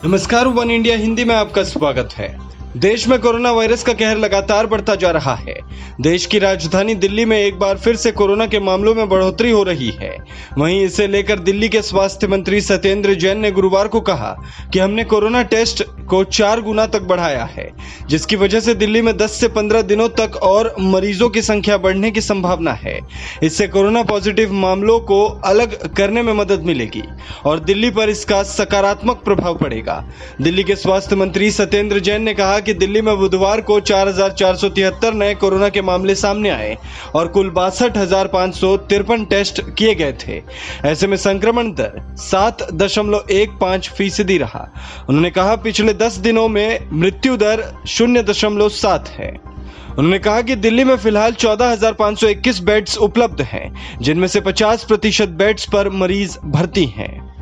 नमस्कार, one India Hindi में आपका स्वागत है। देश में कोरोना वायरस का कहर लगातार बढ़ता जा रहा है। देश की राजधानी दिल्ली में एक बार फिर से कोरोना के मामलों में बढ़ोतरी हो रही है। वहीं इसे लेकर दिल्ली के स्वास्थ्य मंत्री सत्येंद्र जैन ने गुरुवार को कहा कि हमने कोरोना टेस्ट को 4 गुना तक बढ़ाया है, जिसकी वजह से दिल्ली में 10 से 15 दिनों तक और मरीजों की संख्या बढ़ने की संभावना है। इससे कोरोना पॉजिटिव मामलों को अलग करने में मदद मिलेगी और दिल्ली पर इसका सकारात्मक प्रभाव पड़ेगा। दिल्ली के स्वास्थ्य मंत्री सत्येंद्र जैन ने कहा कि दिल्ली में बुधवार को 4,473 नए कोरोना के मामले सामने आए और कुल 62,553 टेस्ट किए गए थे। ऐसे में संक्रमण दर 7.15% रहा। उन्होंने कहा पिछले 10 दिनों में मृत्यु दर 0.7 है। उन्होंने कहा कि दिल्ली में फिलहाल 14,521 बेड्स उपलब्ध हैं, जिनमें से 50% बेड्स पर मरीज भर्ती हैं।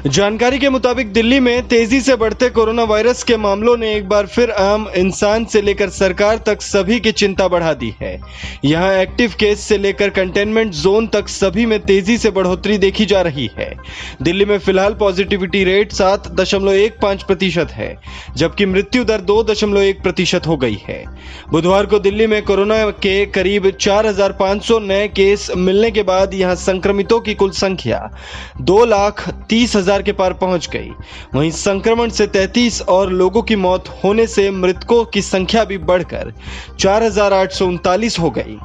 जानकारी के मुताबिक दिल्ली में तेजी से बढ़ते कोरोना वायरस के मामलों ने एक बार फिर आम इंसान से लेकर सरकार तक सभी की चिंता बढ़ा दी है। यहां एक्टिव केस से लेकर कंटेनमेंट जोन तक सभी में तेजी से बढ़ोतरी देखी जा रही है। दिल्ली में फिलहाल पॉजिटिविटी रेट 7.15% है, जबकि मृत्यु दर 2.1% हो गई है। बुधवार को दिल्ली में कोरोना के करीब 4,500 नए केस मिलने के बाद यहां संक्रमितों की कुल संख्या 2,30,000 के पार पहुंच गई। वहीं संक्रमण से 33 और लोगों की मौत होने से मृतकों की संख्या भी बढ़कर 4,839 हो गई।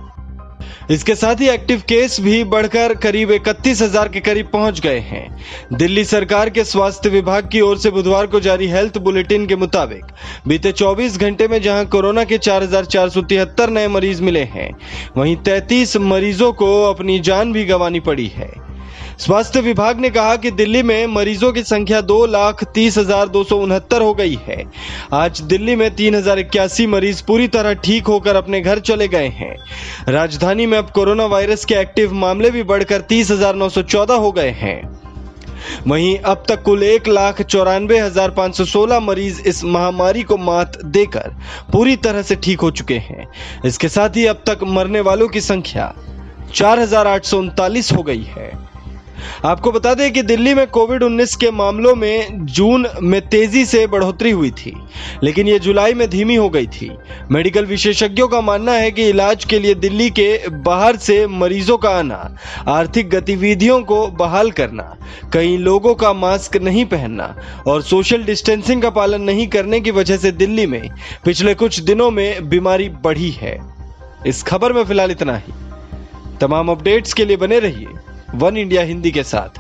इसके साथ ही एक्टिव केस भी बढ़कर करीब 31,000 के करीब पहुंच गए हैं। दिल्ली सरकार के स्वास्थ्य विभाग की ओर से बुधवार को जारी हेल्थ बुलेटिन के मुताबिक बीते 24 घंटे में जहां कोरोना के 4,473 नए मरीज मिले हैं, वहीं 33 मरीजों को अपनी जान भी गंवानी पड़ी है। स्वास्थ्य विभाग ने कहा कि दिल्ली में मरीजों की संख्या 2,30,269 हो गई है। आज दिल्ली में 3,081 मरीज पूरी तरह ठीक होकर अपने घर चले गए हैं। राजधानी में अब कोरोना वायरस के एक्टिव मामले भी बढ़कर 30,914 हो गए हैं। वहीं अब तक कुल 1,94,516 मरीज इस महामारी को मात देकर पूरी तरह से ठीक हो चुके हैं। इसके साथ ही अब तक मरने वालों की संख्या 4,839 हो गई है। आपको बता दें कि दिल्ली में कोविड-19 के मामलों में जून में तेजी से बढ़ोतरी हुई थी, लेकिन ये जुलाई में धीमी हो गई थी। मेडिकल विशेषज्ञों का मानना है कि इलाज के लिए दिल्ली के बाहर से मरीजों का आना, आर्थिक गतिविधियों को बहाल करना, कई लोगों का मास्क नहीं पहनना और सोशल डिस्टेंसिंग का पालन नहीं करने की वजह से दिल्ली में पिछले कुछ दिनों में बीमारी बढ़ी है। इस खबर में फिलहाल इतना ही। तमाम अपडेट्स के लिए बने रहिए वन इंडिया हिंदी के साथ।